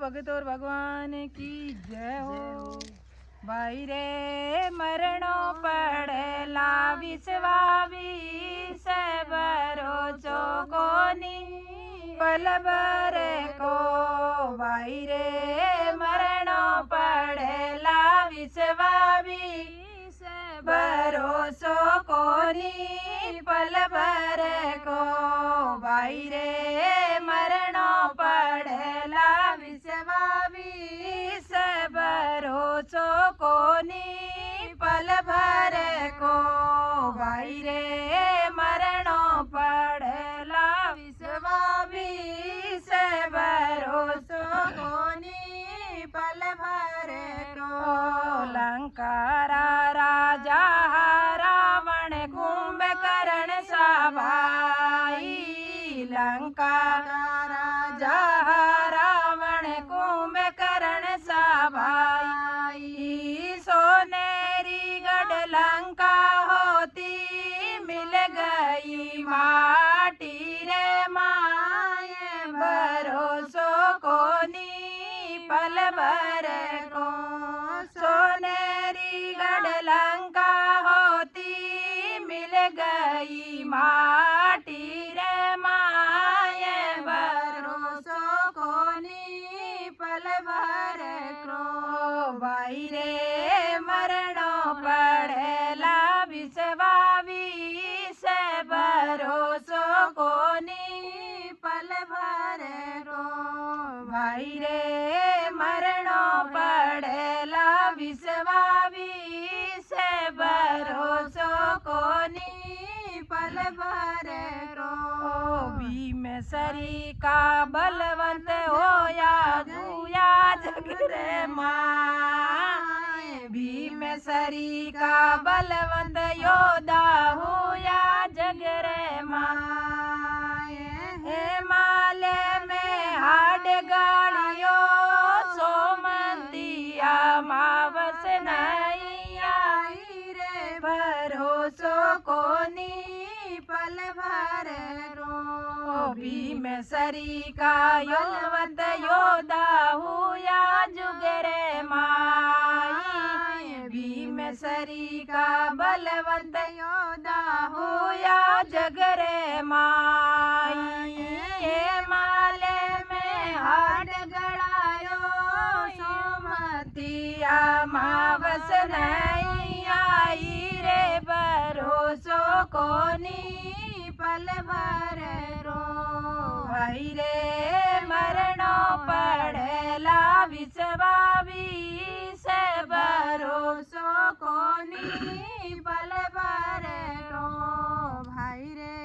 भगतों भगवान की जय हो। भाई रे मरणो पड़ेला विश्वावी से भरोसो कोनी पल भर को। भाई रे मरणो पड़ेला विश्वावी से भरोसो कोनी पल भर को। भाई रे मरणो पड़ेला विश्वावी से भरोसो कोनी पल भर को। भाई रे मरणो पड़ेला विश्वावी से भरोसो कोनी पल भर को। लंका राजा रावण कुंभकर्ण सभाई। लंका राजा रावण कुंभकर्ण सभाई। सोनेरी गढ़ लंका होती मिल गई माटी रे माए भरोसो कोनी पल भर को। सोनेरी गढ़ लंका होती मिल गई माटी रे माए भरोसो कोनी पल भर को। भाई रे मरणो पड़ेला विश्वावी से भरोसो कोनी पल भर को। भाई रे मरणो पड़ेला विश्वावी से भरोसो कोनी पल भर को। भीम सरी का बलवंत होया दुया जग रे माए। भीम सरी का बलवंत योद्धा होया जग रे माए। हिमालय में हाड गाड़ियो सोमंदिया मावस नहीं आई रे भरोसो कोनी पल भर को। भीम सरी का बलवंत योद्धा हुआ जुग रे माई। भीम सरी का बलवंत योद्धा हुआ जग रे माई। हिमालय में हाड गड़ायो सोमतिया मावस नहीं आई रे भरोसो कोनी पल भर को। भाई रे मरणो पड़ेला विश्वावी से भरोसो कोनी पल भर को। भाई रे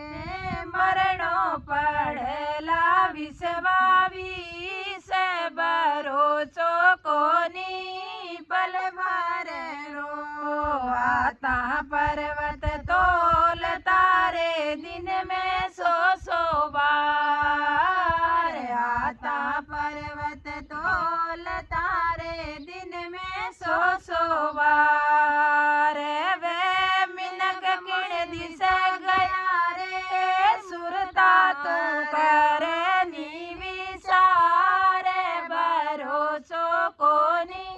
मरणो पड़ेला विश्वावी से भरोसो कोनी पल भर को। आता पर्वत तोल तारे दिन में सौ बार। आता पर्वत तोल तारे दिन में सौ बार। वे मिनक किण दिस गया रे सुरता तू करे निविसार भरोसो कोनी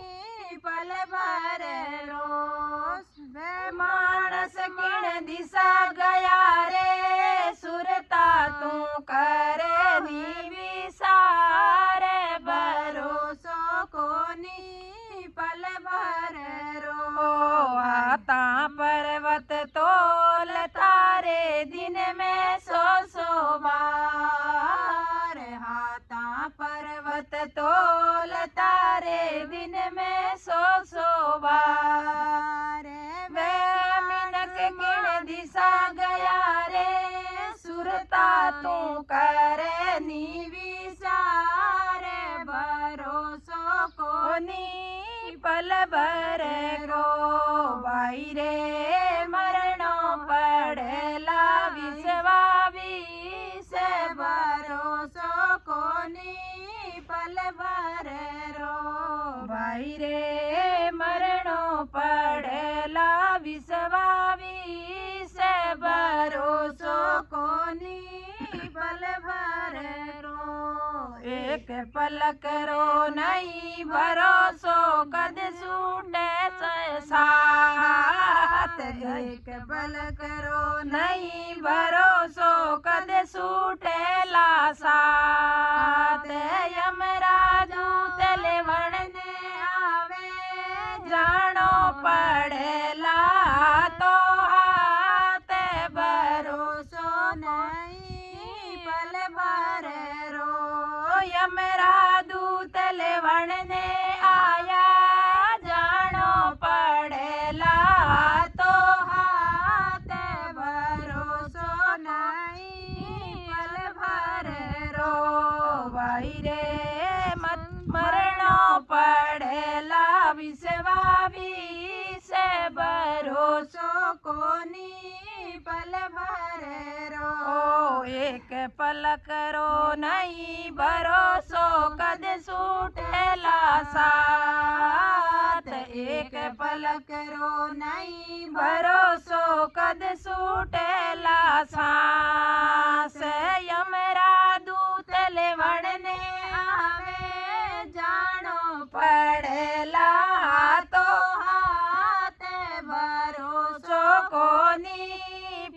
पल भर रोस। वे मानस किण दिशा गया रे सुरता तू करे निविसार भरोसो कोनी पल भर रो। आता पर्वत तोल तारे दिन में सौ बार। हाथा पर्वत तोल तारे दिन में सौ बार। वे मिनक किण दिशा गया रे सुरता तू करे निविसार भरोसो कोनी पल भर को। भाई रे मरणो पड़ेला विश्वावी से भरोसो कोनी पल भर रो। भाई रे मरणो पड़ेला विश्वावी से भरोसो कोनी पल भर रो। एक पलक रो नहीं भरोसो कद छूटे साथ एक पलक रो नहीं भरोसो कद छूटे ला साथ यमराजू तले वणने आवे जानो पड़ेला तो हाथ भरोसो नहीं पल भर रो यमरा दूत लेवणने आया जानो पड़ेला तो हाथ भरोसो नहीं पल भर रो भाई रे मत मरणो पड़ेला विश्वावी से भरोसो कोनी पल भर रो एक पलक रो नहीं भरोसो कद छूटेला साथ एक पलक रो नहीं भरोसो कद छूटेला सांस यमरा दूत लेवणने आवे जानो पड़ेला तो हाथ भरोसो कोनी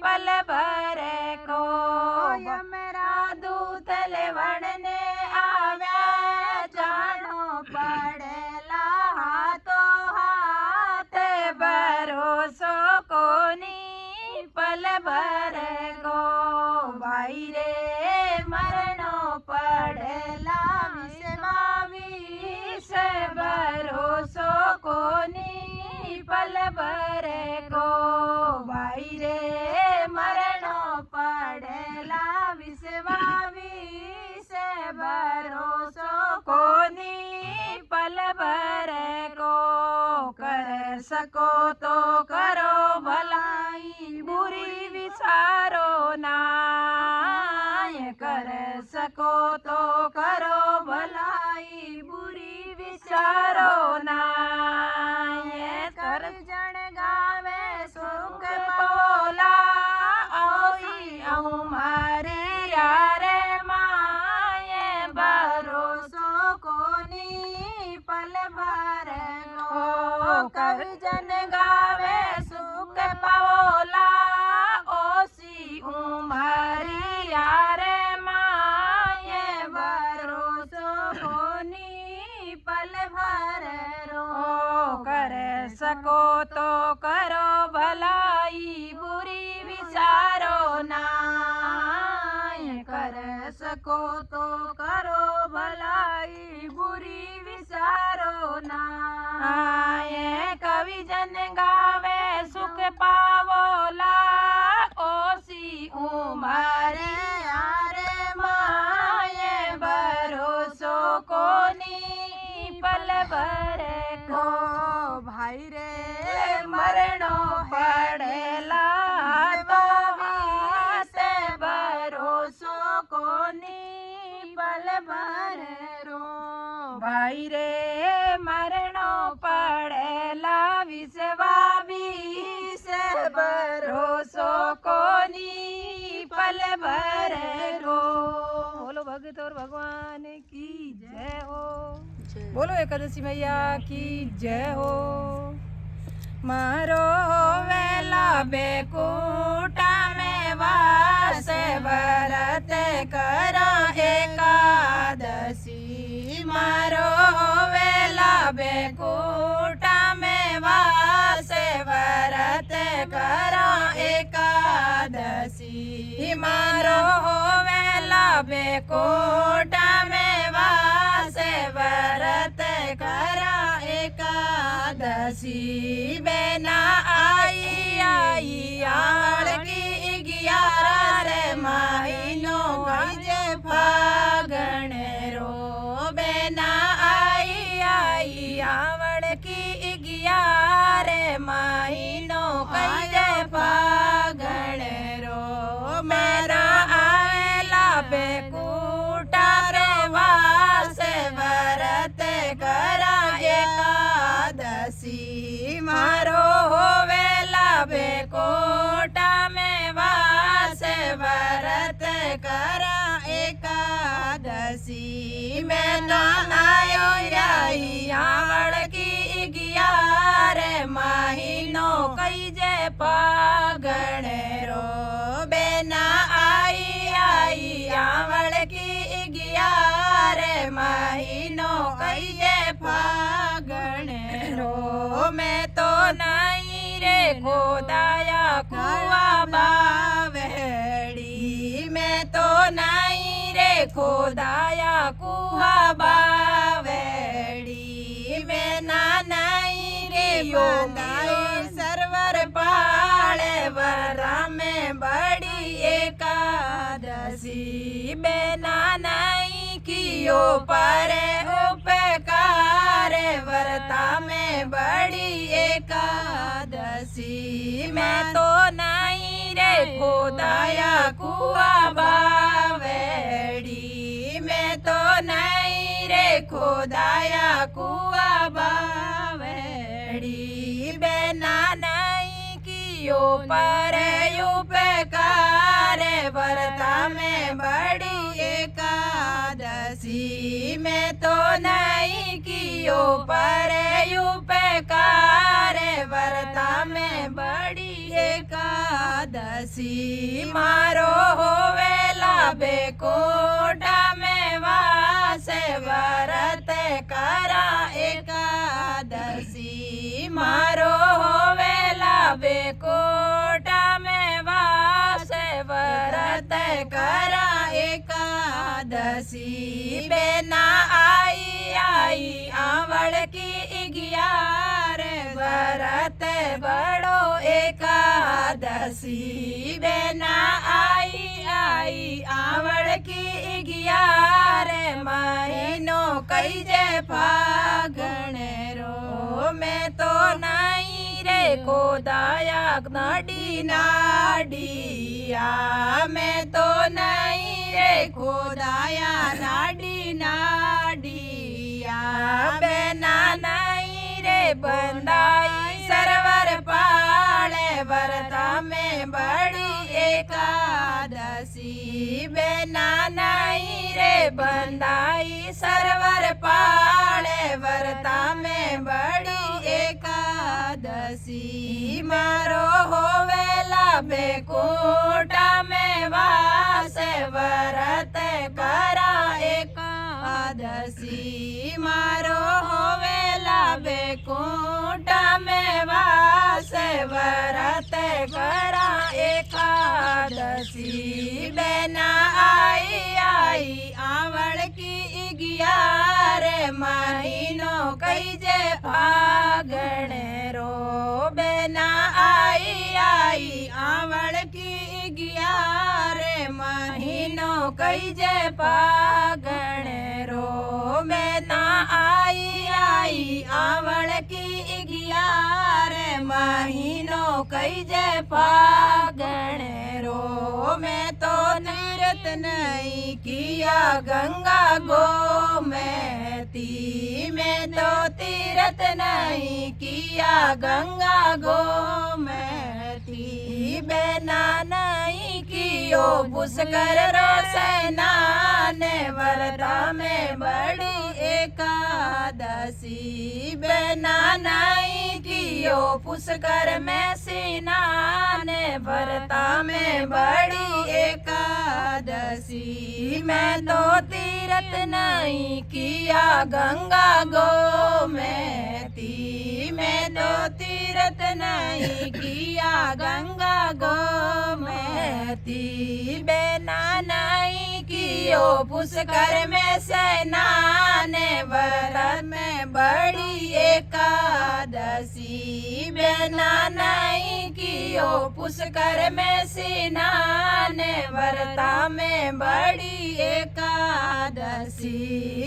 पल भर को यमरा दूत लेवणने आव्या जानो पड़ेला तो हाथ भरोसो कोनी पल भर को भाई रे मरणो पड़ेला विश्वावी से भरोसो कोनी पल भर को भाई रे मरणो पड़ेला विश्वावी से भरोसो कोनी पल भर को कर सको तो करो भलाई बुरी विचारो ना कर सको तो करो भलाई बुरी विचारो ना ये कर जन गावे सुख पोला ओई औ मारे यारे माये भरोसो कोनी पल भर को कर जन गावे सुख पोला ओसी उमारी यारे माये भरोसो कोनी पल भर रो कर सको तो करो भलाई बुरी विचारो ना कर सको तो करो भलाई बुरी विचारो ना ये कवि जन गावे सुख पावोला ओसी उमारे यारे माये भरोसो कोनी पल भर को भाई रे मरणो पड़ेला तो से भरोसो कोनी पल भर रो भाई रे मरणो पड़ेला विश्वावी से भरोसो कोनी पल भर रो बोलो भगत और भगवान की जय हो बोलो एकादशी मैया की जय हो मारो वेला बेकूटा में वास व्रत करो एकादशी मारो वेला बेकूटा में वास व्रत करो एकादशी मारो वेला बेकूटा में वास व्रत करो एकादशी बेना आई आई आड़ की 11 महीनो गजे फागण रो बेना आई आई आवड़ की 11 महीनो गजे फागण रो मेरा आवेला बेकूटा रे वास व्रत करा एकादशी मारो होवेला बेकोटा में वास व्रत करा एकादशी खोदाया कुआ बावड़ी मैं तो नहीं रे खोदाया कुआ बावड़ी मैं ना नहीं रे योगी सरवर पाले वरा में बड़ी एकादशी बेना नहीं कियो परे उपकार व्रता में बड़ी एकादशी मैं तो नहीं रे खोदाया कुआ बावड़ी मैं तो नहीं रे खोदाया कुआ बावड़ी बेना नहीं कियो पर उपकार व्रता में बड़ी एकादशी मैं तो नहीं कियो पर उपकार व्रता में बड़ी एकादशी मारो होवेला बेकोटा में वास व्रत करा एकादशी मारो होवेला बेकोटा में वास व्रत करा एकादशी बेना आई आवड़ की 11 व्रत बड़ो एकादशी बेना आई आवड़ की 11 महीनों कई जे फागण रो मैं तो नहीं रे खोदाया नाडी नाडिया मैं तो नहीं रे खोदाया नाडी नाडिया बेना नहीं रे बंदाई सरवर पाले व्रता में बड़ी एकादशी बेना नहीं रे बंदाई सरवर पाले व्रता में बड़ी एकादशी मारो होवेला बेकोटा में वास व्रत करा एकादशी मारो होवेला बेकोटा में वास व्रत करा एकादशी बेना आई आवड़ की 11 महीनों कई जे फागण रो बेना आई आवड़ की 11 महीनों कई जे फागण रो बेना आई आवड़ की 11 महीनों कई जे फागण रो मैं तो तीरथ नहीं किया गंगा गोमती मैं तो तीरथ नहीं किया गंगा गोमती बेना नहीं कियो पुष्कर रो स्नान व्रता में बड़ी एकादशी बेना नहीं कियो पुष्कर में स्नान व्रता में बड़ी एकादशी मैं तो तीरथ नहीं किया गंगा गोमती मैं तो तीरथ नहीं किया गंगा गोमती बेना नहीं कियो पुष्कर में स्नान व्रत में बड़ी एकादशी बेना नहीं कियो पुष्कर में स्नान व्रता में बड़ी एकादशी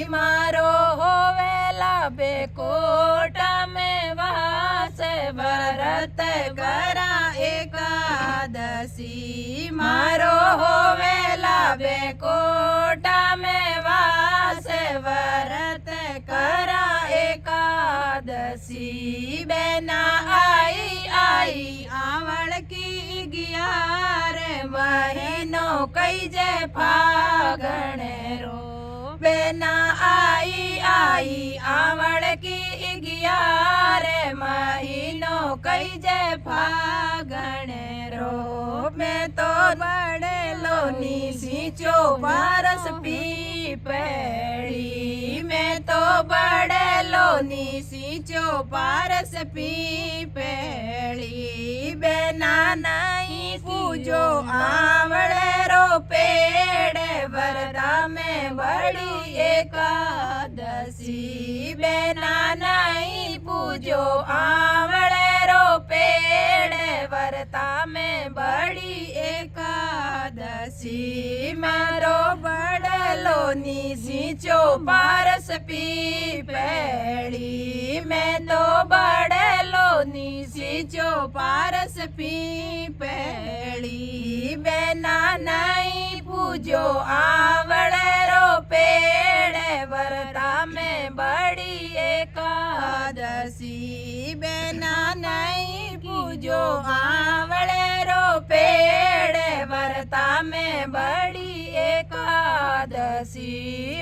मारो होवेला बेकोटा में वास व्रत करा एकादशी मारो होवेला बेकोटा में वास व्रत करा एकादशी बेना आई आवड़ की 11 महीनों कई जे फागण रो बेना आई आवड़ की 11 महीनों कई जे फागण रो मैं तो बड़े लोनी सींचो बारस पी पैड़ी मैं तो बड़े लो सींचो पारस पीपेली बेना नहीं पूजो आवड़े रो पेड़ वरदा में बड़ी एकादशी बेना नहीं पूजो आवड़े रो पेड़ वरता में बड़ी एकादशी मारो बड़लो सींचो पारस पीपेली मैं तो बड़लो सींचो पारस पीपेली बेना नहीं पूजो आवड़े रो पेड़ वरता में बड़ी एकादशी बेना नहीं पूजो आवड़े रो पेड़ वरता में बड़ी एकादशी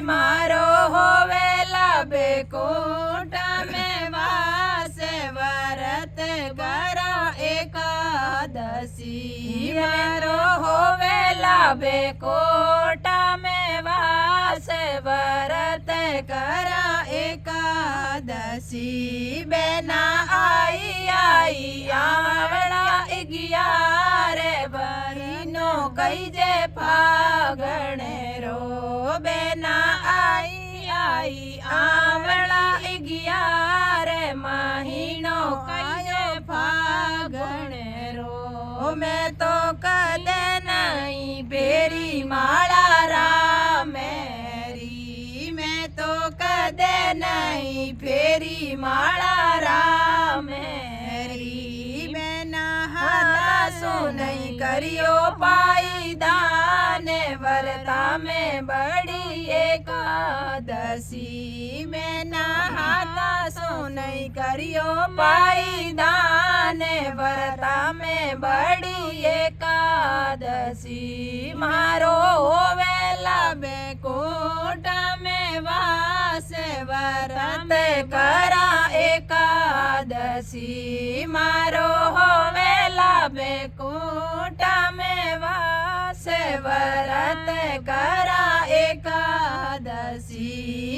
मारो होवेला बेकोटा में वास व्रत करा एकादशी मारो होवेला बेकोटा में वास व्रत करा एकादशी बेना आई आई आवड़ा 11 बहिनो कई जे फागण रो बेना आई आई आवड़ा 11 महीनो कई जे फागण रो मैं तो कदे नहीं बेरी माला रामेरी मैं तो कदे नहीं फेरी माला रामेरी बेना हाथा सो नहीं करियो पाई दान वरता में बड़ी एकादशी में ना हाथा सो नहीं करियो पाई दान वरता में बड़ी एकादशी मारो होवेला बेकोटा में वास व्रत करा एकादशी मारो होवेला बेकोटा में वास व्रत करा एकादशी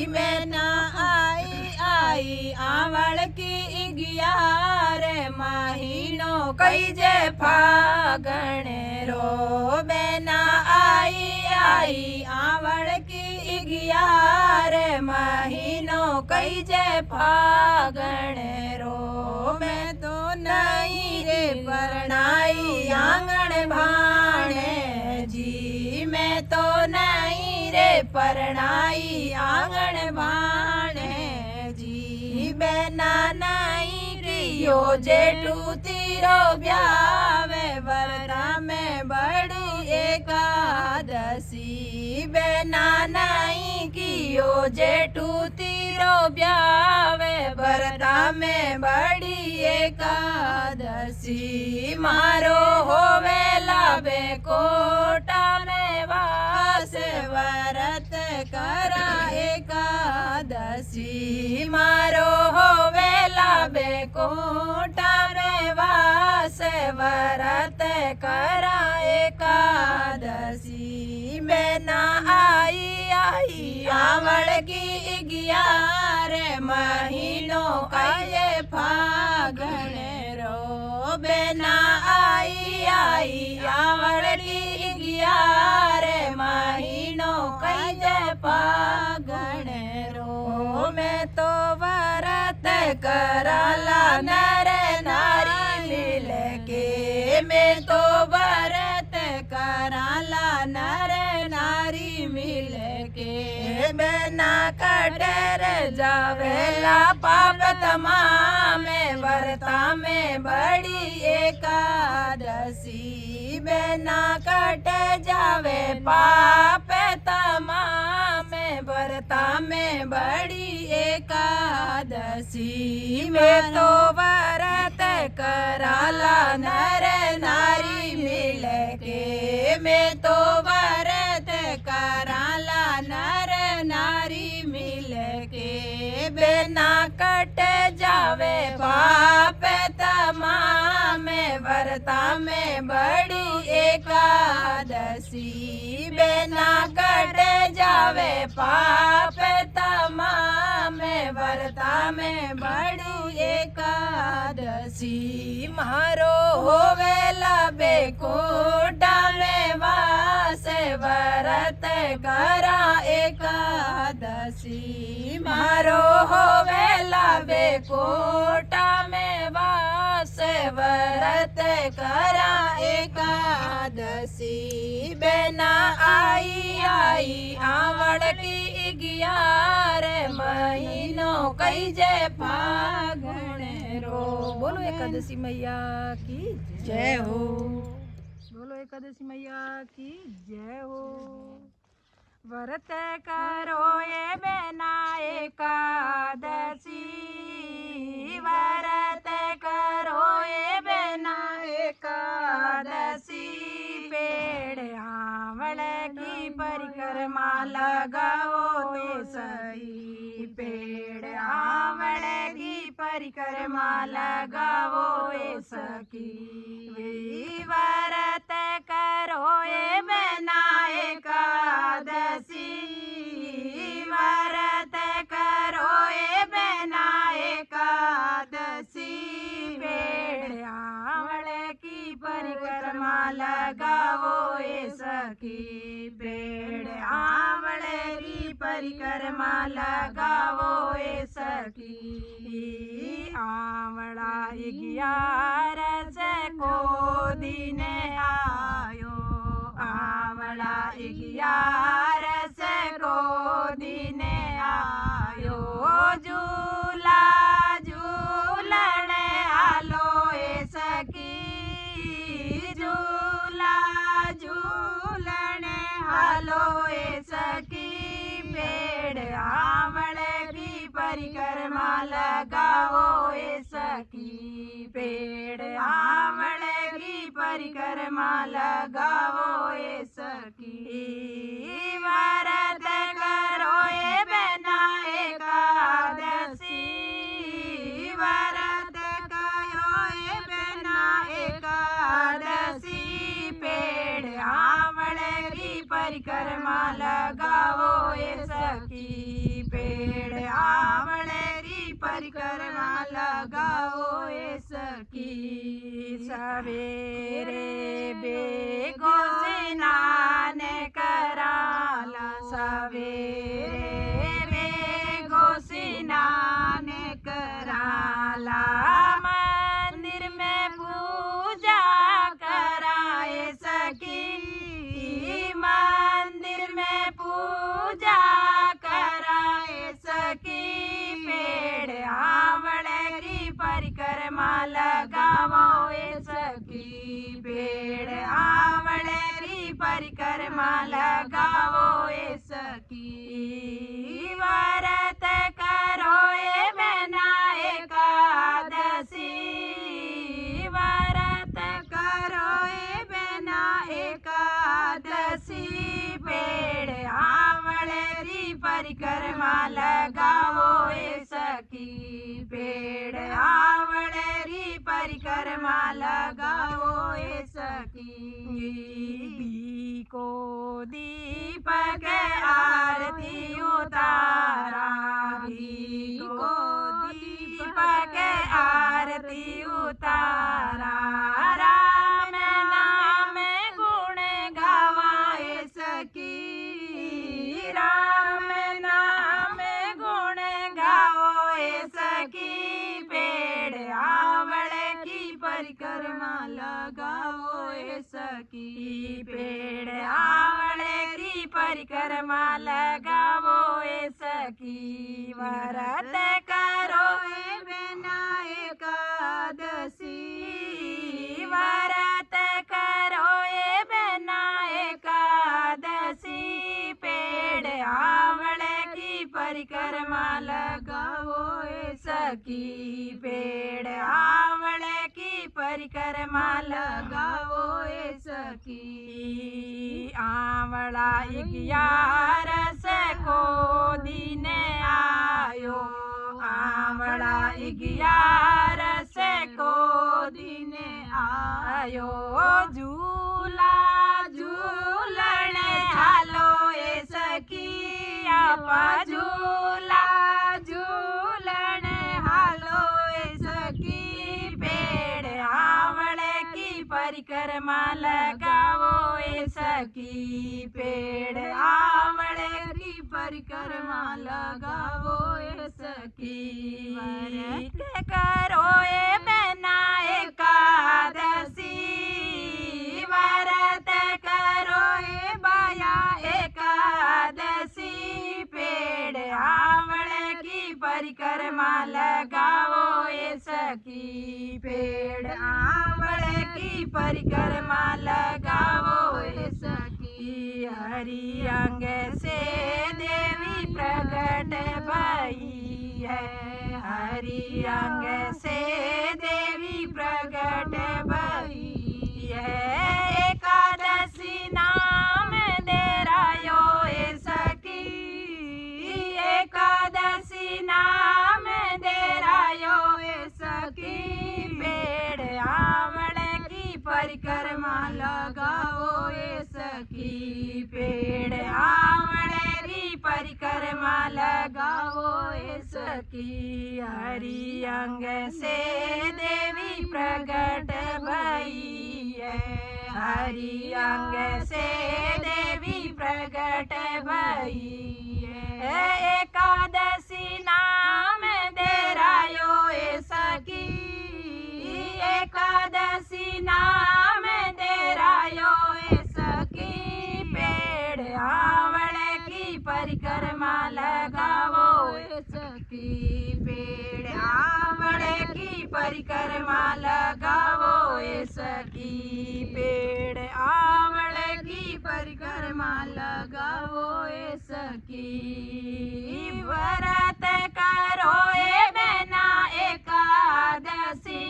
में ना आई आई आवड़ की 11 महीनो कई जे फागण रो बेना आई आई आवड़ की 11 महीनो कई जे फागण रो मैं तो नहीं रे परनाई आंगण भाणे जी मैं तो नहीं रे परनाई आंगण भाणे जी बेना नहीं रियो जेठू तीरो ब्यावे वरदा में बड़ी एकादशी बेना नहीं कियो जेठू तीरो ब्यावे वरदा में बड़ी एकादशी मारो होवेला बेकोटा में वास व्रत करा एकादशी मारो होवेला बेकोटा में वास व्रत करा एकादशी बेना आई आई आवड़ की 11 महीनो कये फागण रो बेना आई आई आवड़ की 11 महीनो कये फागण रो मैं तो व्रत कराला नर नारी मिल के मैं तो व्रत कराला नर नारी मिल के बेना कटर जावेला पाप तमाम व्रता में बड़ी एकादशी बेना कट जावे पाप तमाम व्रता में बड़ी एकादशी में तो व्रत कराला नर नारी मिल के मैं तो व्रत कराला नर नारी मिल के बेना कट जावे पाप तमाम व्रता में बड़ी एकादशी बेना कट जावे पाप तमाम व्रता में बड़ी एकादशी मारो होवेला बेकोटा में वास व्रत करा एकादशी मारो होवेला बेकोटा में वास व्रत करा एकादशी बेना आई आई आवड़ की 11 महीनों कई जय फागण रो। बोलो एकादशी मैया की जय हो। बोलो एकादशी मैया की जय हो। व्रत करो ये बेना एकादशी व्रत करो ये बेना एकादशी पेड़ आंवल की परिक्रमा लगाओ ये सही पेड़ आंवल की परिक्रमा लगाओ ये सखी व्रत करो ये बेना एकादशी व्रत करो ये बेना एकादशी पेड़ आंवल की परिक्रमा लगाओ ये सखी पेड़ आंवल की परिक्रमा लगाओ ये सखी आंवला 11 को दिन आयो आंवला 11 को दिन आयो झूला झूलन आलो ए सखी झूला झूलन आलो ए सखी पेड़ आंवल की परिक्रमा लगाओ ए सखी पेड़ आंवल की परिक्रमा लगाओ ए सखी व्रत करो ये बेना एकादशी व्रत करो ये बेना एकादशी पेड़ आंवल की परिक्रमा लगाओ ये सखी पेड़ आंवल की परिक्रमा लगाओ ये सखी सवेरे बेगो स्नान कराला सवेरे बेगो स्नान कराला मंदिर में पूजा कराए सखी मंदिर में पूजा कराए सखी पेड़ आंवल की परिक्रमा लगाओ ए सखी पेड़ आंवल की परिक्रमा लगाओ ए सखी व्रत करो ये बेना एकादशी व्रत करो ये बेना एकादशी पेड़ आंवल की परिक्रमा लगाओ ए सखी पेड़ आंवल की परिक्रमा लगाओ ए सखी को दीपक आरती उतारा घी को दीपक आरती उतारा राम नाम गुण गावाए सखी राम नाम गुण गाओ ए सखी पेड़ आंवल की परिक्रमा लगाओ ए सखी पेड़ आंवल की परिक्रमा लगाओ ए सखी व्रत करो ए बेना एकादशी व्रत करो ए बेना एकादशी पेड़ आंवल की परिक्रमा लगाओ ए सखी पेड़ आंवल की परिक्रमा लगाओ ए सखी आंवला 11 को दिन आयो आंवला 11 को दिन आयो झूला झूलन हालो ए सखी आप झूला झूलन परिक्रमा लगावो ए सखी, पेड़ आंवले की परिक्रमा लगावो ए सखी। व्रत करो ए बहना एकादशी, व्रत करो ए बाया एकादशी, पेड़ आंवले की परिक्रमा लगाओ ए सखी, पेड़ आंवले की परिक्रमा लगाओ ए सखी। हरि अंग से देवी प्रकट भई है, हरि अंग से देवी प्रकट भई है। एकादशी नाम देरायो ए सखी, एकादशी नाम देरायो ए सखी, पेड़ आंवले की परिक्रमा लगाओ ए सखी, पेड़ आंवले की परिक्रमा लगाओ ए सखी। हरि अंग से देवी प्रकट भई है, हरि अंग से देवी प्रकट भई है। एकादशी नाम देरायो ए सखी, एकादशी नाम देरायो ए सखी, पेड़ आंवले की परिक्रमा लगाओ ए सखी, पेड़ आंवले की परिक्रमा लगाओ ए सखी, पेड़ आंवले की परिक्रमा लगाओ ए सखी। व्रत करो ए बहना एकादशी,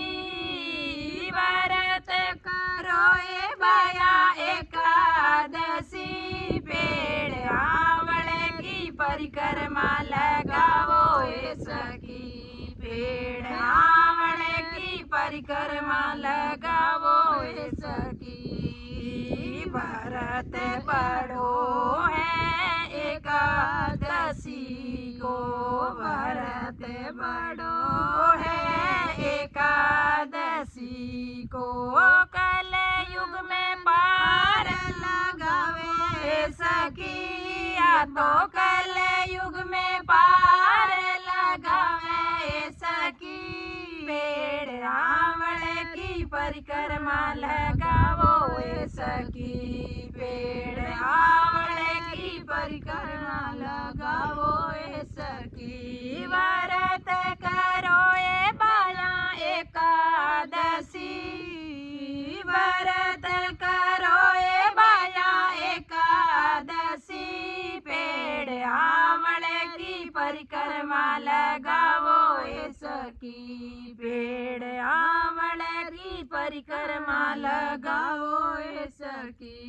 व्रत करो ए बाया एकादशी, पेड़ आंवले की परिक्रमा लगाओ ए सखी, पेड़ आंवले की परिक्रमा लगाओ ए सखी। व्रत पढ़ो है एकादशी को, व्रत पढ़ो है एकादशी को, कल युग में पार लगावे सखी, या तो कल युग में पार लगावे सखी, पेड़ आंवले की परिक्रमा लगाओ ए सखी, पेड़ आंवले की परिक्रमा लगाओ ए सखी। व्रत करो ए बाया एकादशी, व्रत करो ए बाया एकादशी, पेड़ आंवले की परिक्रमा लगाओ ए सखी, पेड़ आंवले की परिक्रमा लगाओ ए सखी।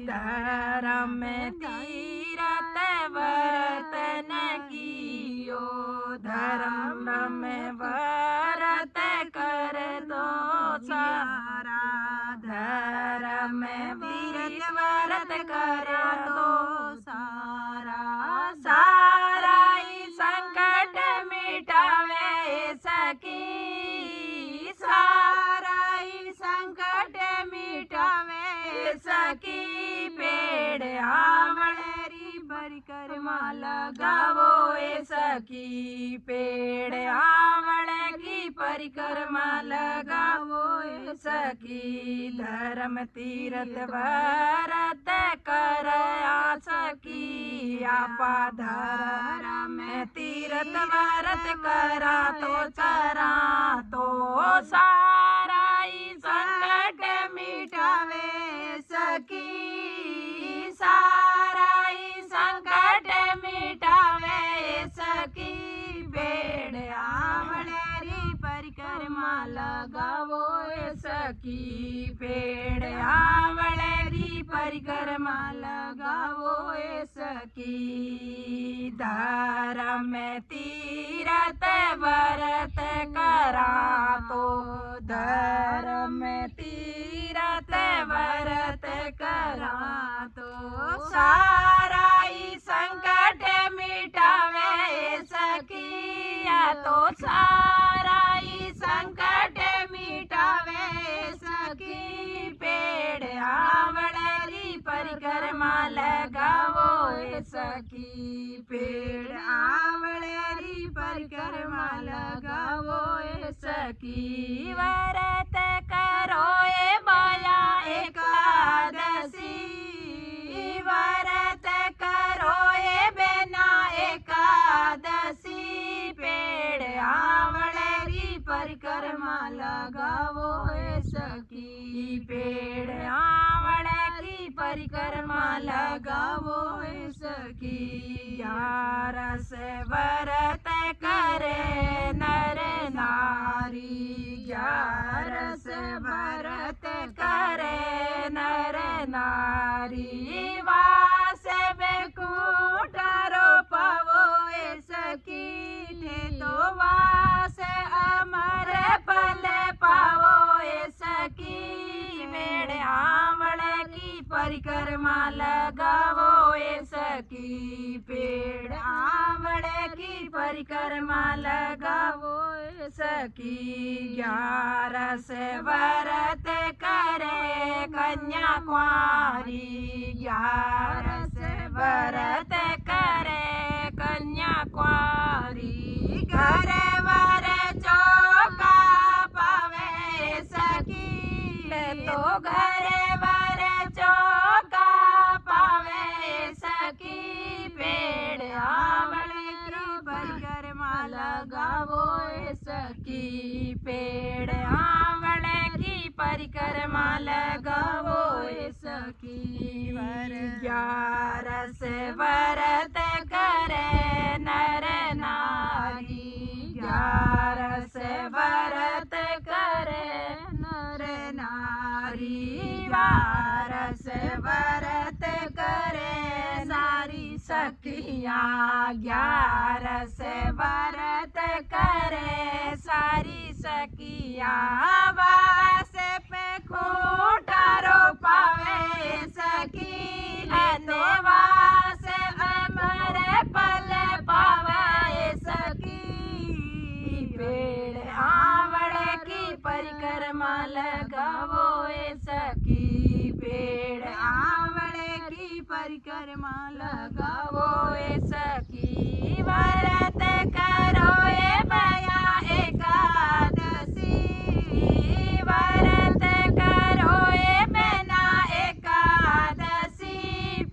धर्म तीरथ व्रत न कियो, धर्म में व्रत कर दो सारा, धर्म तीरथ व्रत कर दो सारा, सारा ही संकट मिटावे सखी, सारा ही संकट मिटावे सखी, पेड़ आंवले की परिक्रमा लगाओ ए सखी, पेड़ आंवले की परिक्रमा लगाओ ए सखी। धर्म तीरथ व्रत कर आ सखी, आपा धर्म तीरथ व्रत करा तो चरा तो सारा ही संकट मिटावे सखी, सारा ही संकट मिटावे सखी, पेड़ आंवले की परिक्रमा लगाओ ए सखी, पेड़ आंवले की परिक्रमा लगाओ ए सखी। धर्म तीरथ व्रत करा तो, धर्म तीरथ व्रत करा तो सारा ही संकट मिटावे सखी, या तो सारा ही संकट मिटावे सखी, आवड़े री परिक्रमा लगावो ए सखी। पेड़ आवड़े री परिक्रमा लगावो ए सखी। व्रत करो ए बया एकादशी, व्रत करो ए बेना एकादशी। पेड़ आवड़े री परिक्रमा लगावो ए सखी। पेड़ आवड़े की परिक्रमा लगावो ए सखी। 11 व्रत करे नर नारी, 11 व्रत करे नर नारी। वास बेकूट रोपावो ए सखी, तो वास अमर फल पावो ए सखी। पेड़ आवड़े की परिक्रमा लगावो ए सखी। पेड़ आवड़े की परिक्रमा लगावो ए सखी। 11 व्रत करे कन्या कुंवारी, 11 व्रत करे कन्या कुंवारी। घर वर चौका पावे सखी, तो घर वर चौका पावे सखी। पेड़ आवड़े की परिक्रमा लगावो ए सखी। पेड़ आवड़े की परिक्रमा लगावो ए सखी। 11 व्रत करे नर नारी, 11 व्रत करे नर नारी। 12 व्रत करे सारी सखियाँ, 11 व्रत करे सारी सखियाँ। वास पे खूंटा रोपावे सखी, तो वास अमर फल पावे सखी। पेड़ आवड़े की परिक्रमा लगावो ए सखी। पेड़ आवड़े की परिक्रमा लगावो ए सखी। व्रत करो ए बया एकादशी, व्रत करो ए बेना एकादशी।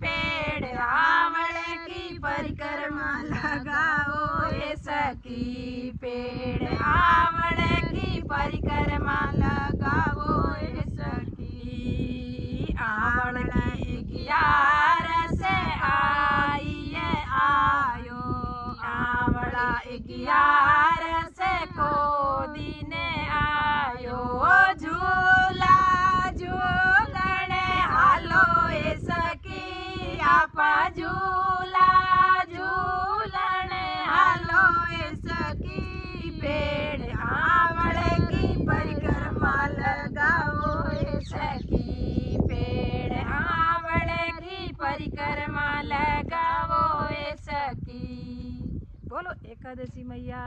पेड़ आवड़े की परिक्रमा लगाओ ए सखी। पेड़ आवड़े की परिक्रमा लगाओ ए सखी। आवड़े 11 आइए आयो, आवड़ा 11 को दिन आयो। झूला झूलने हालो ए सखी, आपा झूला झूलने हालो ए सखी। पेड़ आवड़े की परिक्रमा लगाओ ए सखी। पेड़ आवड़े की परिक्रमा लगाओ ए सखी। बोलो एकादशी मैया